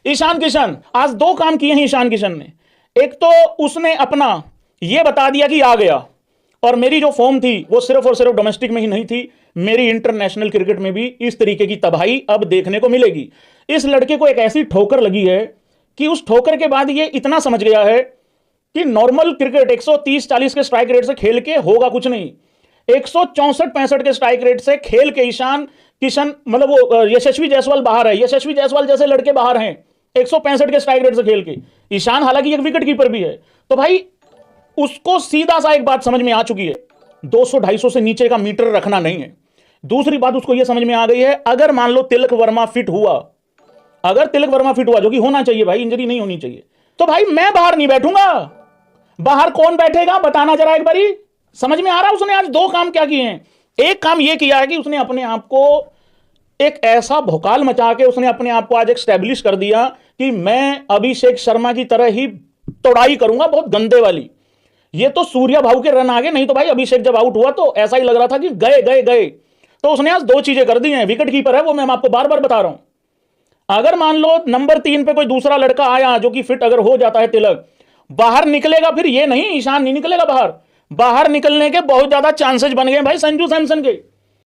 ईशान किशन आज दो काम किए हैं ईशान किशन ने। एक तो उसने अपना यह बता दिया कि आ गया, और मेरी जो फॉर्म थी वो सिर्फ और सिर्फ डोमेस्टिक में ही नहीं थी, मेरी इंटरनेशनल क्रिकेट में भी इस तरीके की तबाही अब देखने को मिलेगी। इस लड़के को एक ऐसी ठोकर लगी है कि उस ठोकर के बाद ये इतना समझ गया है कि नॉर्मल क्रिकेट 130-40 के स्ट्राइक रेट से खेल के होगा कुछ नहीं, 164-65 के स्ट्राइक रेट से खेल के ईशान किशन, मतलब वो यशस्वी जायसवाल बाहर है, यशस्वी जायसवाल जैसे लड़के बाहर हैं 165 के स्ट्राइक रेट से खेल के। ईशान हालांकि एक विकेट कीपर भी है, तो भाई उसको सीधा सा एक बात समझ में आ चुकी है, 200-250 से नीचे का मीटर रखना नहीं है। दूसरी बात उसको यह समझ में आ गई है, अगर मान लो तिलक वर्मा फिट हुआ, अगर तिलक वर्मा फिट हुआ, जो कि होना चाहिए भाई, इंजरी नहीं होनी चाहिए, तो भाई मैं बाहर नहीं बैठूंगा। बाहर कौन बैठेगा बताना जरा एक बारी। समझ में आ रहा है उसने आज दो काम क्या किए हैं। एक काम यह किया है कि उसने अपने आप को एक ऐसा भौकाल मचा के उसने अपने आप को आज स्टैब्लिश कर दिया कि मैं अभिषेक शर्मा की तरह ही तोड़ाई करूंगा, बहुत गंदे वाली। ये तो सूर्या भाऊ के रन आ गए, नहीं तो भाई अभिषेक जब आउट हुआ तो ऐसा ही लग रहा था कि गए गए गए। तो उसने आज दो चीजें कर दी हैं। विकेट कीपर है वो, मैं आपको बार बार बता रहा हूं। अगर मान लो नंबर 3 पे कोई दूसरा लड़का आया जो कि फिट अगर हो जाता है, तिलक बाहर निकलेगा, फिर ये नहीं ईशान नहीं निकलेगा बाहर, बाहर निकलने के बहुत ज्यादा चांसेस बन गए भाई संजू सैमसन के।